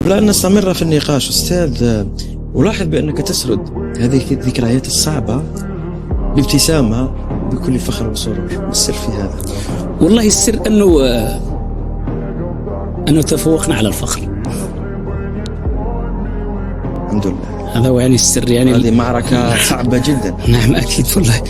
لا نستمر في النقاش أستاذ. ألاحظ بأنك تسرد هذه الذكريات الصعبة بابتسامة بكل فخر وسرور. ما السر في هذا؟ والله السر أنه تفوقنا على الفخر. الحمد لله. هذا هو يعني السر. يعني هذه معركة صعبة جدا. نعم أكيد والله.